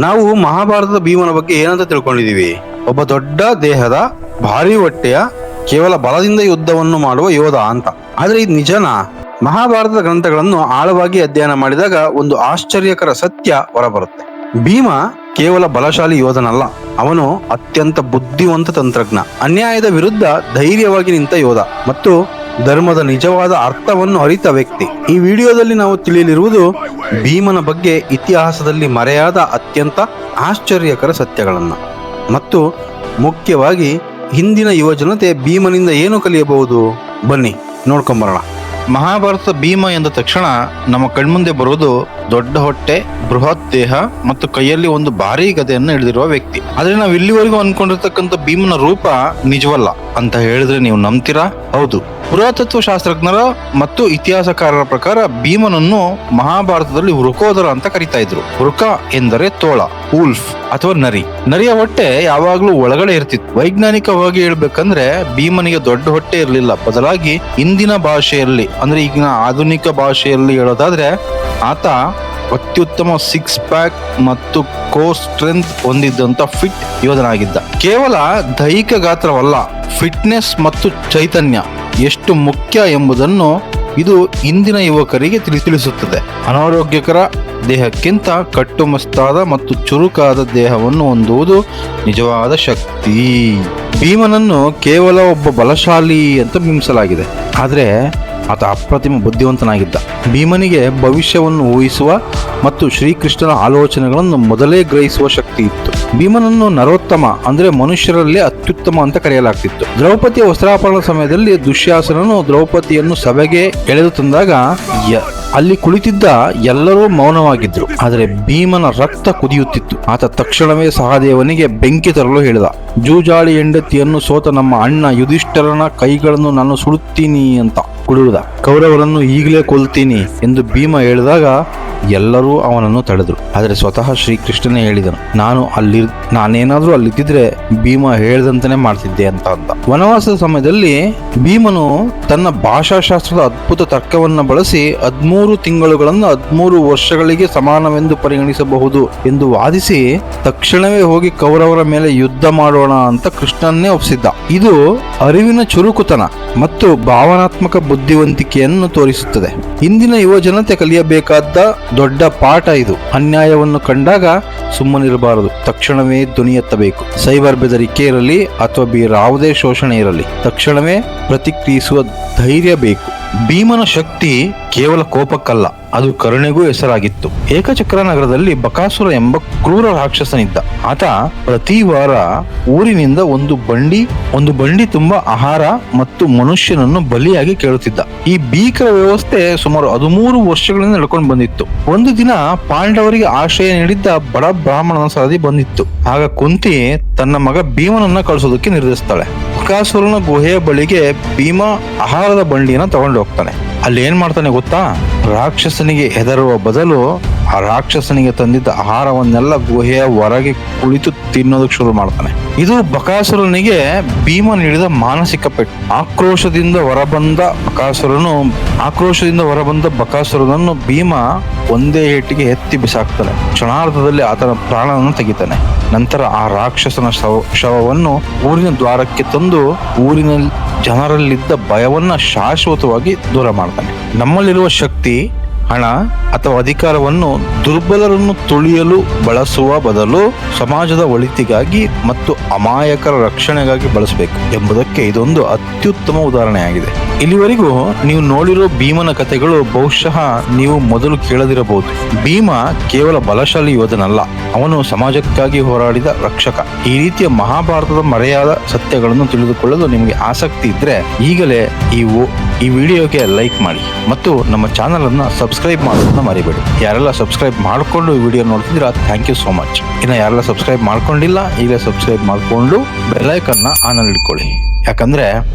ನಾವು ಮಹಾಭಾರತದ ಭೀಮನ ಬಗ್ಗೆ ಏನಂತ ತಿಳ್ಕೊಂಡಿದೀವಿ? ಒಬ್ಬ ದೊಡ್ಡ ದೇಹದ ಭಾರಿ ಹೊಟ್ಟೆಯ ಕೇವಲ ಬಲದಿಂದ ಯುದ್ಧವನ್ನು ಮಾಡುವ ಯೋಧ ಅಂತ. ಆದ್ರೆ ಇದು ನಿಜನಾ? ಮಹಾಭಾರತದ ಗ್ರಂಥಗಳನ್ನು ಆಳವಾಗಿ ಅಧ್ಯಯನ ಮಾಡಿದಾಗ ಒಂದು ಆಶ್ಚರ್ಯಕರ ಸತ್ಯ ಹೊರಬರುತ್ತೆ. ಭೀಮ ಕೇವಲ ಬಲಶಾಲಿ ಯೋಧನಲ್ಲ, ಅವನು ಅತ್ಯಂತ ಬುದ್ಧಿವಂತ ತಂತ್ರಜ್ಞ, ಅನ್ಯಾಯದ ವಿರುದ್ಧ ಧೈರ್ಯವಾಗಿ ನಿಂತ ಯೋಧ ಮತ್ತು ಧರ್ಮದ ನಿಜವಾದ ಅರ್ಥವನ್ನು ಅರಿತ ವ್ಯಕ್ತಿ. ಈ ವಿಡಿಯೋದಲ್ಲಿ ನಾವು ತಿಳಿಯಲಿರುವುದು ಭೀಮನ ಬಗ್ಗೆ ಇತಿಹಾಸದಲ್ಲಿ ಮರೆಯಾದ ಅತ್ಯಂತ ಆಶ್ಚರ್ಯಕರ ಸತ್ಯಗಳನ್ನ ಮತ್ತು ಮುಖ್ಯವಾಗಿ ಹಿಂದಿನ ಯುವಜನತೆ ಭೀಮನಿಂದ ಏನು ಕಲಿಯಬಹುದು. ಬನ್ನಿ ನೋಡ್ಕೊಂಬರೋಣ. ಮಹಾಭಾರತ ಭೀಮ ಎಂದ ತಕ್ಷಣ ನಮ್ಮ ಕಣ್ಮುಂದೆ ಬರುವುದು ದೊಡ್ಡ ಹೊಟ್ಟೆ, ಬೃಹತ್ ದೇಹ ಮತ್ತು ಕೈಯಲ್ಲಿ ಒಂದು ಭಾರೀ ಗದೆಯನ್ನು ಹಿಡಿದಿರುವ ವ್ಯಕ್ತಿ. ಆದ್ರೆ ನಾವು ಇಲ್ಲಿವರೆಗೂ ಅನ್ಕೊಂಡಿರ್ತಕ್ಕಂಥ ಭೀಮನ ರೂಪ ನಿಜವಲ್ಲ ಅಂತ ಹೇಳಿದ್ರೆ ನೀವು ನಂಬ್ತೀರಾ? ಹೌದು. ಪುರಾತತ್ವ ಶಾಸ್ತ್ರಜ್ಞರ ಮತ್ತು ಇತಿಹಾಸಕಾರರ ಪ್ರಕಾರ ಭೀಮನನ್ನು ಮಹಾಭಾರತದಲ್ಲಿ ವೃಕೋದರ ಅಂತ ಕರಿತಾ ಇದ್ರು. ವೃಕ ಎಂದರೆ ತೋಳ, ಉಲ್ಫ್ ಅಥವಾ ನರಿ. ನರಿಯ ಹೊಟ್ಟೆ ಯಾವಾಗ್ಲೂ ಒಳಗಡೆ ಇರ್ತಿತ್ತು. ವೈಜ್ಞಾನಿಕವಾಗಿ ಹೇಳ್ಬೇಕಂದ್ರೆ ಭೀಮನಿಗೆ ದೊಡ್ಡ ಹೊಟ್ಟೆ ಇರಲಿಲ್ಲ, ಬದಲಾಗಿ ಇಂದಿನ ಭಾಷೆಯಲ್ಲಿ ಅಂದ್ರೆ ಈಗಿನ ಆಧುನಿಕ ಭಾಷೆಯಲ್ಲಿ ಹೇಳೋದಾದ್ರೆ ಆತ ಅತ್ಯುತ್ತಮ 6 ಪ್ಯಾಕ್ ಮತ್ತು ಕೋರ್ ಸ್ಟ್ರೆಂತ್ ಹೊಂದಿದ್ದಂತ ಫಿಟ್ ಯೋಧನಾಗಿದ್ದ. ಕೇವಲ ದೈಹಿಕ ಗಾತ್ರವಲ್ಲ, ಫಿಟ್ನೆಸ್ ಮತ್ತು ಚೈತನ್ಯ ಎಷ್ಟು ಮುಖ್ಯ ಎಂಬುದನ್ನು ಇದು ಇಂದಿನ ಯುವಕರಿಗೆ ತಿಳಿಸುತ್ತದೆ. ಅನಾರೋಗ್ಯಕರ ದೇಹಕ್ಕಿಂತ ಕಟ್ಟುಮಸ್ತಾದ ಮತ್ತು ಚುರುಕಾದ ದೇಹವನ್ನು ಹೊಂದುವುದು ನಿಜವಾದ ಶಕ್ತಿ. ಭೀಮನನ್ನು ಕೇವಲ ಒಬ್ಬ ಬಲಶಾಲಿ ಅಂತ ಬಿಂಬಿಸಲಾಗಿದೆ, ಆದ್ರೆ ಆತ ಅಪ್ರತಿಮ ಬುದ್ಧಿವಂತನಾಗಿದ್ದ. ಭೀಮನಿಗೆ ಭವಿಷ್ಯವನ್ನು ಊಹಿಸುವ ಮತ್ತು ಶ್ರೀಕೃಷ್ಣನ ಆಲೋಚನೆಗಳನ್ನು ಮೊದಲೇ ಗ್ರಹಿಸುವ ಶಕ್ತಿ ಇತ್ತು. ಭೀಮನನ್ನು ನರೋತ್ತಮ ಅಂದ್ರೆ ಮನುಷ್ಯರಲ್ಲಿ ಅತ್ಯುತ್ತಮ ಅಂತ ಕರೆಯಲಾಗ್ತಿತ್ತು. ದ್ರೌಪದಿಯ ವಸ್ತ್ರಾಪರಣ ಸಮಯದಲ್ಲಿ ದುಶ್ಯಾಸನನು ದ್ರೌಪದಿಯನ್ನು ಸಭೆಗೆ ಎಳೆದು ತಂದಾಗ ಅಲ್ಲಿ ಕುಳಿತಿದ್ದ ಎಲ್ಲರೂ ಮೌನವಾಗಿದ್ರು, ಆದರೆ ಭೀಮನ ರಕ್ತ ಕುದಿಯುತ್ತಿತ್ತು. ಆತ ತಕ್ಷಣವೇ ಸಹದೇವನಿಗೆ ಬೆಂಕಿ ತರಲು ಹೇಳಿದ. ಜೂಜಾಳಿ ಹೆಂಡತಿಯನ್ನು ಸೋತ ನಮ್ಮ ಅಣ್ಣ ಯುಧಿಷ್ಠರನ ಕೈಗಳನ್ನು ನಾನು ಸುಡುತ್ತೀನಿ ಅಂತ ಕುಡಿದ. ಕೌರವರನ್ನು ಈಗಲೇ ಕೊಲ್ತೀನಿ ಎಂದು ಭೀಮ ಹೇಳಿದಾಗ ಎಲ್ಲರೂ ಅವನನ್ನು ತಡೆದರು. ಆದರೆ ಸ್ವತಃ ಶ್ರೀಕೃಷ್ಣನೇ ಹೇಳಿದನು, ನಾನೇನಾದ್ರೂ ಅಲ್ಲಿದ್ದಿದ್ರೆ ಭೀಮ ಹೇಳ್ದಂತಾನೆ ಮಾಡ್ತಿದ್ದೆ ಅಂತ ಅಂದ. ವನವಾಸದ ಸಮಯದಲ್ಲಿ ಭೀಮನು ತನ್ನ ಭಾಷಾಶಾಸ್ತ್ರದ ಅದ್ಭುತ ತರ್ಕವನ್ನ ಬಳಸಿ 13 ತಿಂಗಳುಗಳನ್ನು 13 ವರ್ಷಗಳಿಗೆ ಸಮಾನವೆಂದು ಪರಿಗಣಿಸಬಹುದು ಎಂದು ವಾದಿಸಿ ತಕ್ಷಣವೇ ಹೋಗಿ ಕೌರವರ ಮೇಲೆ ಯುದ್ಧ ಮಾಡೋಣ ಅಂತ ಕೃಷ್ಣನ್ನೇ ಒಪ್ಪಿಸಿದ್ದ. ಇದು ಅರಿವಿನ ಚುರುಕುತನ ಮತ್ತು ಭಾವನಾತ್ಮಕ ಬುದ್ಧಿವಂತಿಕೆಯನ್ನು ತೋರಿಸುತ್ತದೆ. ಇಂದಿನ ಯುವ ಜನತೆ ಕಲಿಯಬೇಕಾದ ದೊಡ್ಡ ಪಾಠ ಇದು. ಅನ್ಯಾಯವನ್ನು ಕಂಡಾಗ ಸುಮ್ಮನಿರಬಾರದು, ತಕ್ಷಣವೇ ಧ್ವನಿ ಎತ್ತಬೇಕು. ಸೈಬರ್ ಬೆದರಿಕೆ ಇರಲಿ ಅಥವಾ ಬೇರಾವುದೇ ಶೋಷಣೆ ಇರಲಿ, ತಕ್ಷಣವೇ ಪ್ರತಿಕ್ರಿಯಿಸುವ ಧೈರ್ಯ ಬೇಕು. ಭೀಮನ ಶಕ್ತಿ ಕೇವಲ ಕೋಪಕ್ಕಲ್ಲ, ಅದು ಕರುಣೆಗೂ ಹೆಸರಾಗಿತ್ತು. ಏಕಚಕ್ರ ನಗರದಲ್ಲಿ ಬಕಾಸುರ ಎಂಬ ಕ್ರೂರ ರಾಕ್ಷಸನಿದ್ದ. ಆತ ಪ್ರತಿ ವಾರ ಊರಿನಿಂದ ಒಂದು ಬಂಡಿ ತುಂಬಾ ಆಹಾರ ಮತ್ತು ಮನುಷ್ಯನನ್ನು ಬಲಿಯಾಗಿ ಕೇಳುತ್ತಿದ್ದ. ಈ ಭೀಕರ ವ್ಯವಸ್ಥೆ ಸುಮಾರು 13 ವರ್ಷಗಳಿಂದ ನಡ್ಕೊಂಡು ಬಂದಿತ್ತು. ಒಂದು ದಿನ ಪಾಂಡವರಿಗೆ ಆಶ್ರಯ ನೀಡಿದ್ದ ಬಡ ಬ್ರಾಹ್ಮಣನ ಸರದಿ ಬಂದಿತ್ತು. ಆಗ ಕುಂತಿ ತನ್ನ ಮಗ ಭೀಮನನ್ನ ಕಳಿಸೋದಕ್ಕೆ ನಿರ್ಧರಿಸ್ತಾಳೆ. ಬಕಾಸುರನ ಗುಹೆಯ ಬಳಿಗೆ ಭೀಮ ಆಹಾರದ ಬಂಡಿಯನ್ನ ತಗೊಂಡು ಹೋಗ್ತಾನೆ. ಅಲ್ಲಿ ಏನ್ ಮಾಡ್ತಾನೆ ಗೊತ್ತಾ? ರಾಕ್ಷಸನಿಗೆ ಹೆದರುವ ಬದಲು ಆ ರಾಕ್ಷಸನಿಗೆ ತಂದಿದ್ದ ಆಹಾರವನ್ನೆಲ್ಲ ಗುಹೆಯ ಹೊರಗೆ ಕುಳಿತು ತಿನ್ನೋದಕ್ಕೆ ಶುರು ಮಾಡ್ತಾನೆ. ಇದು ಬಕಾಸುರನಿಗೆ ಭೀಮ ನೀಡಿದ ಮಾನಸಿಕ ಪೆಟ್ಟು. ಆಕ್ರೋಶದಿಂದ ಹೊರಬಂದ ಬಕಾಸುರನನ್ನು ಭೀಮ ಒಂದೇ ಏಟಿಗೆ ಎತ್ತಿ ಬಿಸಾಕ್ತಾನೆ. ಕ್ಷಣಾರ್ಧದಲ್ಲಿ ಆತನ ಪ್ರಾಣವನ್ನು ತೆಗಿತಾನೆ. ನಂತರ ಆ ರಾಕ್ಷಸನ ಶವವನ್ನು ಊರಿನ ದ್ವಾರಕ್ಕೆ ತಂದು ಊರಿನ ಜನರಲ್ಲಿದ್ದ ಭಯವನ್ನ ಶಾಶ್ವತವಾಗಿ ದೂರ ಮಾಡ್ತಾನೆ. ನಮ್ಮಲ್ಲಿರುವ ಶಕ್ತಿ, ಹಣ ಅಥವಾ ಅಧಿಕಾರವನ್ನು ದುರ್ಬಲರನ್ನು ತುಳಿಯಲು ಬಳಸುವ ಬದಲು ಸಮಾಜದ ಒಳಿತಿಗಾಗಿ ಮತ್ತು ಅಮಾಯಕರ ರಕ್ಷಣೆಗಾಗಿ ಬಳಸಬೇಕು ಎಂಬುದಕ್ಕೆ ಇದೊಂದು ಅತ್ಯುತ್ತಮ ಉದಾಹರಣೆಯಾಗಿದೆ. ಇಲ್ಲಿವರೆಗೂ ನೀವು ನೋಡಿರೋ ಭೀಮನ ಕಥೆಗಳು ಬಹುಶಃ ನೀವು ಮೊದಲು ಕೇಳದಿರಬಹುದು. ಭೀಮ ಕೇವಲ ಬಲಶಾಲಿ ಯೋಧನಲ್ಲ, ಅವನು ಸಮಾಜಕ್ಕಾಗಿ ಹೋರಾಡಿದ ರಕ್ಷಕ. ಈ ರೀತಿಯ ಮಹಾಭಾರತದ ಮರೆಯಾದ ಸತ್ಯಗಳನ್ನು ತಿಳಿದುಕೊಳ್ಳಲು ನಿಮಗೆ ಆಸಕ್ತಿ ಇದ್ರೆ ಈಗಲೇ ಈ ವಿಡಿಯೋಗೆ ಲೈಕ್ ಮಾಡಿ ಮತ್ತು ನಮ್ಮ ಚಾನಲ್ ಅನ್ನ ಸಬ್ಸ್ಕ್ರೈಬ್ ಮಾಡೋದನ್ನ ಮರಿಬೇಡಿ. ಯಾರೆಲ್ಲ ಸಬ್ಸ್ಕ್ರೈಬ್ ಮಾಡಿಕೊಂಡು ಈ ವಿಡಿಯೋ ನೋಡ್ತಿದ್ದೀರಾ, ಥ್ಯಾಂಕ್ ಯು ಸೋ ಮಚ್. ಇನ್ನು ಯಾರೆಲ್ಲ ಸಬ್ಸ್ಕ್ರೈಬ್ ಮಾಡ್ಕೊಂಡಿಲ್ಲ, ಈಗಲೇ ಸಬ್ಸ್ಕ್ರೈಬ್ ಮಾಡಿಕೊಂಡು ಬೆಲ್ ಐಕಾನ್ನ ಆನ್ ಅಲ್ಲಿ ಇಟ್ಕೊಳ್ಳಿ. ಯಾಕಂದ್ರೆ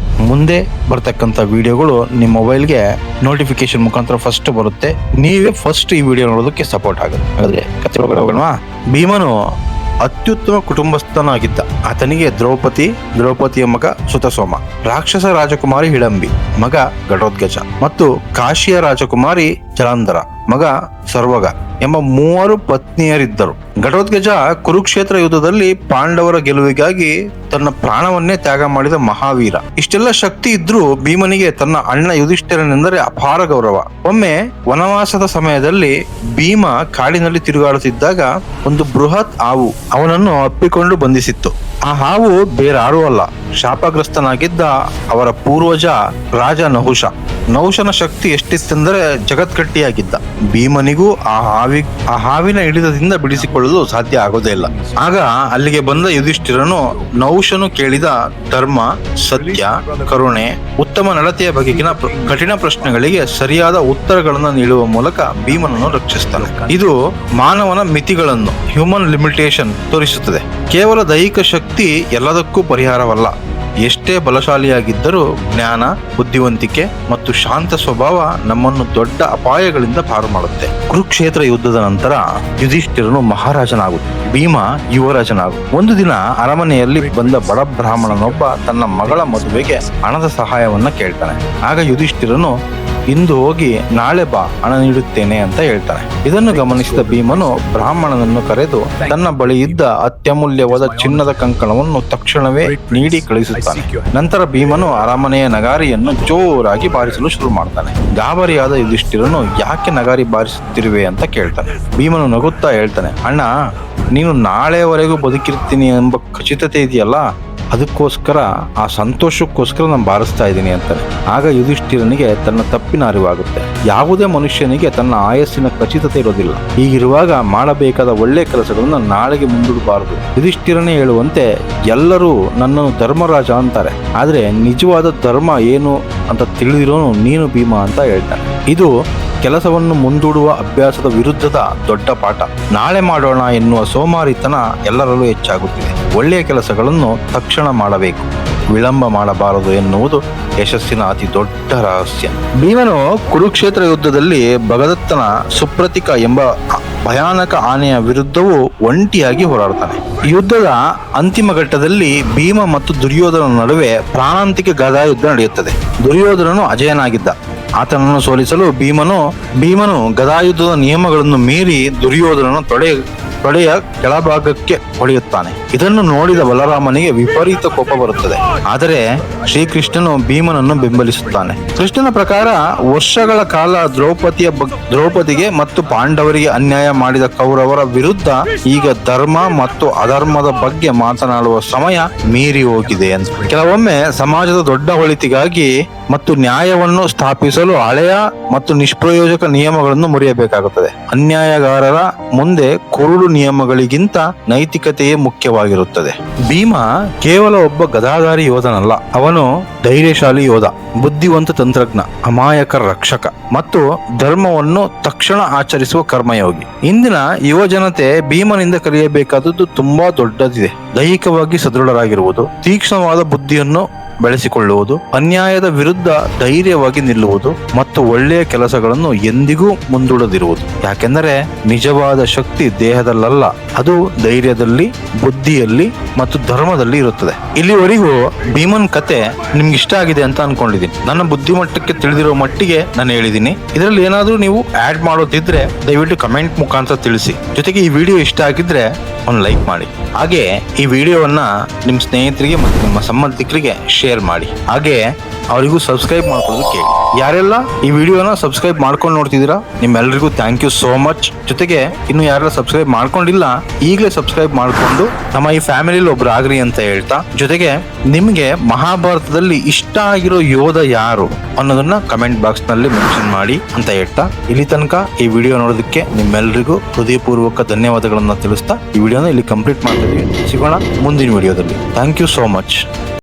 ಮುಂದೆ ಬರ್ತಕ್ಕಂಥ ವಿಡಿಯೋಗಳು ನಿಮ್ಮ ಮೊಬೈಲ್ಗೆ ನೋಟಿಫಿಕೇಶನ್ ಮುಖಾಂತರ ಫಸ್ಟ್ ಬರುತ್ತೆ. ನೀವೇ ಫಸ್ಟ್ ಈ ವಿಡಿಯೋ ನೋಡೋದಕ್ಕೆ ಸಪೋರ್ಟ್ ಆಗುತ್ತೆ. ಹಾಗಾದ್ರೆ ಕಥೆ ಹೋಗೋಣವಾ? ಭೀಮನು ಅತ್ಯುತ್ತಮ ಕುಟುಂಬಸ್ಥನಾಗಿದ್ದ. ಆತನಿಗೆ ದ್ರೌಪದಿಯ ಮಗ ಸುತಸೋಮ, ರಾಕ್ಷಸ ರಾಜಕುಮಾರಿ ಹಿಡಂಬಿ ಮಗ ಘಟೋತ್ಕಚ ಮತ್ತು ಕಾಶಿಯ ರಾಜಕುಮಾರಿ ಜಲಾಂಧರ, ಮಗ ಸರ್ವಗ ಎಂಬ 3 ಪತ್ನಿಯರಿದ್ದರು. ಘಟೋತ್ಕಚ ಕುರುಕ್ಷೇತ್ರ ಯುದ್ಧದಲ್ಲಿ ಪಾಂಡವರ ಗೆಲುವಿಗಾಗಿ ತನ್ನ ಪ್ರಾಣವನ್ನೇ ತ್ಯಾಗ ಮಾಡಿದ ಮಹಾವೀರ. ಇಷ್ಟೆಲ್ಲ ಶಕ್ತಿ ಇದ್ರೂ ಭೀಮನಿಗೆ ತನ್ನ ಅಣ್ಣ ಯುಧಿಷ್ಠಿರನೆಂದರೆ ಅಪಾರ ಗೌರವ. ಒಮ್ಮೆ ವನವಾಸದ ಸಮಯದಲ್ಲಿ ಭೀಮ ಕಾಡಿನಲ್ಲಿ ತಿರುಗಾಡುತ್ತಿದ್ದಾಗ ಒಂದು ಬೃಹತ್ ಹಾವು ಅವನನ್ನು ಅಪ್ಪಿಕೊಂಡು ಬಂಧಿಸಿತ್ತು. ಆ ಹಾವು ಬೇರಾರೂ ಅಲ್ಲ, ಶಾಪಗ್ರಸ್ತನಾಗಿದ್ದ ಅವರ ಪೂರ್ವಜ ರಾಜ ನಹುಷ. ನಹುಷನ ಶಕ್ತಿ ಎಷ್ಟಿತ್ತೆಂದರೆ ಜಗತ್ಕಟ್ಟಿಯಾಗಿದ್ದ. ಭೀಮನಿಗೂ ಆ ಹಾವಿನ ಹಿಡಿತದಿಂದ ಬಿಡಿಸಿಕೊಳ್ಳಲು ಸಾಧ್ಯ ಆಗೋದೇ ಇಲ್ಲ. ಆಗ ಅಲ್ಲಿಗೆ ಬಂದ ಯುಧಿಷ್ಠಿರನು ನಹುಷನು ಕೇಳಿದ ಧರ್ಮ, ಸತ್ಯ, ಕರುಣೆ, ಉತ್ತಮ ನಡತೆಯ ಬಗೆಗಿನ ಕಠಿಣ ಪ್ರಶ್ನೆಗಳಿಗೆ ಸರಿಯಾದ ಉತ್ತರಗಳನ್ನು ನೀಡುವ ಮೂಲಕ ಭೀಮನನ್ನು ರಕ್ಷಿಸ್ತಾನೆ. ಇದು ಮಾನವನ ಮಿತಿಗಳನ್ನು, ಹ್ಯೂಮನ್ ಲಿಮಿಟೇಷನ್ ತೋರಿಸುತ್ತದೆ. ಕೇವಲ ದೈಹಿಕ ಶಕ್ತಿ ಎಲ್ಲದಕ್ಕೂ ಪರಿಹಾರವಲ್ಲ. ಎಷ್ಟೇ ಬಲಶಾಲಿಯಾಗಿದ್ದರೂ ಜ್ಞಾನ, ಬುದ್ಧಿವಂತಿಕೆ ಮತ್ತು ಶಾಂತ ಸ್ವಭಾವ ನಮ್ಮನ್ನು ದೊಡ್ಡ ಅಪಾಯಗಳಿಂದ ಪಾರು ಮಾಡುತ್ತೆ. ಕುರುಕ್ಷೇತ್ರ ಯುದ್ಧದ ನಂತರ ಯುಧಿಷ್ಠಿರನು ಮಹಾರಾಜನಾಗುತ್ತಾನೆ, ಭೀಮ ಯುವರಾಜನಾಗುತ್ತಾನೆ. ಒಂದು ದಿನ ಅರಮನೆಯಲ್ಲಿ ಬಂದ ಬಡ ಬ್ರಾಹ್ಮಣನೊಬ್ಬ ತನ್ನ ಮಗಳ ಮದುವೆಗೆ ಹಣದ ಸಹಾಯವನ್ನ ಕೇಳ್ತಾನೆ. ಆಗ ಯುಧಿಷ್ಠಿರನು ಇಂದು ಹೋಗಿ ನಾಳೆ ಬಾ, ಹಣ ನೀಡುತ್ತೇನೆ ಅಂತ ಹೇಳ್ತಾನೆ. ಇದನ್ನು ಗಮನಿಸಿದ ಭೀಮನು ಬ್ರಾಹ್ಮಣನನ್ನು ಕರೆದು ತನ್ನ ಬಳಿ ಇದ್ದ ಅತ್ಯಮೂಲ್ಯವಾದ ಚಿನ್ನದ ಕಂಕಣವನ್ನು ತಕ್ಷಣವೇ ನೀಡಿ ಕಳಿಸುತ್ತಾನೆ. ನಂತರ ಭೀಮನು ಅರಮನೆಯ ನಗಾರಿಯನ್ನು ಜೋರಾಗಿ ಬಾರಿಸಲು ಶುರು ಮಾಡ್ತಾನೆ. ಗಾಬರಿಯಾದ ಯುಧಿಷ್ಠಿರನು ಯಾಕೆ ನಗಾರಿ ಬಾರಿಸುತ್ತಿರುವೆ ಅಂತ ಕೇಳ್ತಾನೆ. ಭೀಮನು ನಗುತ್ತಾ ಹೇಳ್ತಾನೆ, ಅಣ್ಣ, ನೀನು ನಾಳೆವರೆಗೂ ಬದುಕಿರ್ತೀನಿ ಎಂಬ ಖಚಿತತೆ ಇದೆಯಲ್ಲ, ಅದಕ್ಕೋಸ್ಕರ, ಆ ಸಂತೋಷಕ್ಕೋಸ್ಕರ ನಾನು ಬಾರಿಸ್ತಾ ಇದ್ದೀನಿ ಅಂತಾನೆ. ಆಗ ಯುಧಿಷ್ಠಿರನಿಗೆ ತನ್ನ ತಪ್ಪಿನ ಅರಿವಾಗುತ್ತೆ. ಯಾವುದೇ ಮನುಷ್ಯನಿಗೆ ತನ್ನ ಆಯಸ್ಸಿನ ಖಚಿತತೆ ಇರೋದಿಲ್ಲ. ಹೀಗಿರುವಾಗ ಮಾಡಬೇಕಾದ ಒಳ್ಳೆ ಕೆಲಸಗಳನ್ನು ನಾಳೆಗೆ ಮುಂದೂಡಬಾರದು. ಯುಧಿಷ್ಠಿರನೇ ಹೇಳುವಂತೆ ಎಲ್ಲರೂ ನನ್ನನ್ನು ಧರ್ಮರಾಜ ಅಂತಾರೆ, ಆದ್ರೆ ನಿಜವಾದ ಧರ್ಮ ಏನು ಅಂತ ತಿಳಿದಿರೋನು ನೀನು ಭೀಮ ಅಂತ ಹೇಳ್ತಾನೆ. ಇದು ಕೆಲಸವನ್ನು ಮುಂದೂಡುವ ಅಭ್ಯಾಸದ ವಿರುದ್ಧದ ದೊಡ್ಡ ಪಾಠ. ನಾಳೆ ಮಾಡೋಣ ಎನ್ನುವ ಸೋಮಾರಿತನ ಎಲ್ಲರಲ್ಲೂ ಹೆಚ್ಚಾಗುತ್ತಿದೆ. ಒಳ್ಳೆಯ ಕೆಲಸಗಳನ್ನು ತಕ್ಷಣ ಮಾಡಬೇಕು, ವಿಳಂಬ ಮಾಡಬಾರದು ಎನ್ನುವುದು ಯಶಸ್ಸಿನ ಅತಿ ದೊಡ್ಡ ರಹಸ್ಯ. ಭೀಮನು ಕುರುಕ್ಷೇತ್ರ ಯುದ್ಧದಲ್ಲಿ ಭಗದತ್ತನ ಸುಪ್ರತಿಕ ಎಂಬ ಭಯಾನಕ ಆನೆಯ ವಿರುದ್ಧವೂ ಒಂಟಿಯಾಗಿ ಹೋರಾಡ್ತಾನೆ. ಯುದ್ಧದ ಅಂತಿಮ ಘಟ್ಟದಲ್ಲಿ ಭೀಮ ಮತ್ತು ದುರ್ಯೋಧನ ನಡುವೆ ಪ್ರಾಣಾಂತಿಕ ಗದಾಯುದ್ಧ ನಡೆಯುತ್ತದೆ. ದುರ್ಯೋಧನನು ಅಜಯನಾಗಿದ್ದ. ಆತನನ್ನು ಸೋಲಿಸಲು ಭೀಮನು ಗದಾಯುದ್ಧದ ನಿಯಮಗಳನ್ನು ಮೀರಿ ದುರ್ಯೋಧನನ ತೊಡೆಯ ಕೆಳಭಾಗಕ್ಕೆ ಹೊಡೆಯುತ್ತಾನೆ. ಇದನ್ನು ನೋಡಿದ ಬಲರಾಮನಿಗೆ ವಿಪರೀತ ಕೋಪ ಬರುತ್ತದೆ. ಆದರೆ ಶ್ರೀಕೃಷ್ಣನು ಭೀಮನನ್ನು ಬೆಂಬಲಿಸುತ್ತಾನೆ. ಕೃಷ್ಣನ ಪ್ರಕಾರ ವರ್ಷಗಳ ಕಾಲ ದ್ರೌಪದಿಗೆ ಮತ್ತು ಪಾಂಡವರಿಗೆ ಅನ್ಯಾಯ ಮಾಡಿದ ಕೌರವರ ವಿರುದ್ಧ ಈಗ ಧರ್ಮ ಮತ್ತು ಅಧರ್ಮದ ಬಗ್ಗೆ ಮಾತನಾಡುವ ಸಮಯ ಮೀರಿ ಹೋಗಿದೆ ಅಂತ. ಕೆಲವೊಮ್ಮೆ ಸಮಾಜದ ದೊಡ್ಡ ಒಳಿತಿಗಾಗಿ ಮತ್ತು ನ್ಯಾಯವನ್ನು ಸ್ಥಾಪಿಸಲು ಹಳೆಯ ಮತ್ತು ನಿಷ್ಪ್ರಯೋಜಕ ನಿಯಮಗಳನ್ನು ಮುರಿಯಬೇಕಾಗುತ್ತದೆ. ಅನ್ಯಾಯಗಾರರ ಮುಂದೆ ಕುರುಡು ನಿಯಮಗಳಿಗಿಂತ ನೈತಿಕತೆಯೇ ಮುಖ್ಯವಾಗಿರುತ್ತದೆ. ಭೀಮ ಕೇವಲ ಒಬ್ಬ ಗದಾಧಾರಿ ಯೋಧನಲ್ಲ, ಅವನು ಧೈರ್ಯಶಾಲಿ ಯೋಧ, ಬುದ್ಧಿವಂತ ತಂತ್ರಜ್ಞ, ಅಮಾಯಕ ರಕ್ಷಕ ಮತ್ತು ಧರ್ಮವನ್ನು ತಕ್ಷಣ ಆಚರಿಸುವ ಕರ್ಮಯೋಗಿ. ಇಂದಿನ ಯುವ ಜನತೆ ಭೀಮನಿಂದ ಕಲಿಯಬೇಕಾದದ್ದು ತುಂಬಾ ದೊಡ್ಡದಿದೆ. ದೈಹಿಕವಾಗಿ ಸದೃಢರಾಗಿರುವುದು, ತೀಕ್ಷ್ಣವಾದ ಬುದ್ಧಿಯನ್ನು ಬೆಳೆಸಿಕೊಳ್ಳುವುದು, ಅನ್ಯಾಯದ ವಿರುದ್ಧ ಧೈರ್ಯವಾಗಿ ನಿಲ್ಲುವುದು ಮತ್ತು ಒಳ್ಳೆಯ ಕೆಲಸಗಳನ್ನು ಎಂದಿಗೂ ಮುಂದೂಡದಿರುವುದು. ಯಾಕೆಂದರೆ ನಿಜವಾದ ಶಕ್ತಿ ದೇಹದಲ್ಲ, ಅದು ಧೈರ್ಯದಲ್ಲಿ, ಬುದ್ಧಿಯಲ್ಲಿ ಮತ್ತು ಧರ್ಮದಲ್ಲಿ ಇರುತ್ತದೆ. ಇಲ್ಲಿವರೆಗೂ ಭೀಮನ್ ಕತೆ ನಿಮ್ಗೆ ಇಷ್ಟ ಆಗಿದೆ ಅಂತ ಅನ್ಕೊಂಡಿದ್ದೀನಿ. ನನ್ನ ಬುದ್ಧಿಮಟ್ಟಕ್ಕೆ ತಿಳಿದಿರೋ ಮಟ್ಟಿಗೆ ನಾನು ಹೇಳಿದ್ದೀನಿ. ಇದರಲ್ಲಿ ಏನಾದ್ರೂ ನೀವು ಆಡ್ ಮಾಡೋದಿದ್ರೆ ದಯವಿಟ್ಟು ಕಮೆಂಟ್ ಮುಖಾಂತರ ತಿಳಿಸಿ. ಜೊತೆಗೆ ಈ ವಿಡಿಯೋ ಇಷ್ಟ ಆಗಿದ್ರೆ ಒಂದು ಲೈಕ್ ಮಾಡಿ. ಹಾಗೆ ಈ ವಿಡಿಯೋವನ್ನ ನಿಮ್ಮ ಸ್ನೇಹಿತರಿಗೆ ಮತ್ತು ನಿಮ್ಮ ಸಂಬಂಧಿಕರಿಗೆ ಶೇರ್ ಮಾಡಿ. ಹಾಗೆ ಅವರಿಗೂ ಸಬ್ಸ್ಕ್ರೈಬ್ ಮಾಡ್ಕೊಳ್ಳೋದು ಕೇಳಿ. ಯಾರೆಲ್ಲ ಈ ವಿಡಿಯೋನ ಸಬ್ಸ್ಕ್ರೈಬ್ ಮಾಡ್ಕೊಂಡು ನೋಡ್ತಿದ್ದೀರಾ, ನಿಮ್ಮೆಲ್ಲರಿಗೂ ಥ್ಯಾಂಕ್ ಯು ಸೋ ಮಚ್. ಜೊತೆಗೆ ಇನ್ನು ಯಾರೆಲ್ಲ ಸಬ್ಸ್ಕ್ರೈಬ್ ಮಾಡ್ಕೊಂಡಿಲ್ಲ, ಈಗಲೇ ಸಬ್ಸ್ಕ್ರೈಬ್ ಮಾಡ್ಕೊಂಡು ನಮ್ಮ ಈ ಫ್ಯಾಮಿಲಿಲಿ ಒಬ್ರು ಆಗ್ರಿ ಅಂತ ಹೇಳ್ತಾ, ಜೊತೆಗೆ ನಿಮಗೆ ಮಹಾಭಾರತದಲ್ಲಿ ಇಷ್ಟ ಆಗಿರೋ ಯೋಧ ಯಾರು ಅನ್ನೋದನ್ನ ಕಮೆಂಟ್ ಬಾಕ್ಸ್ ನಲ್ಲಿ ಮೆನ್ಷನ್ ಮಾಡಿ ಅಂತ ಹೇಳ್ತಾ, ಇಲ್ಲಿ ತನಕ ಈ ವಿಡಿಯೋ ನೋಡೋದಕ್ಕೆ ನಿಮ್ಮೆಲ್ಲರಿಗೂ ಹೃದಯಪೂರ್ವಕ ಧನ್ಯವಾದಗಳನ್ನ ತಿಳಿಸ್ತಾ ಈ ವಿಡಿಯೋನ ಇಲ್ಲಿ ಕಂಪ್ಲೀಟ್ ಮಾಡ್ತಾ ಇದೀವಿ. ಸಿಗೋಣ ಮುಂದಿನ ವಿಡಿಯೋದಲ್ಲಿ. Thank you so much.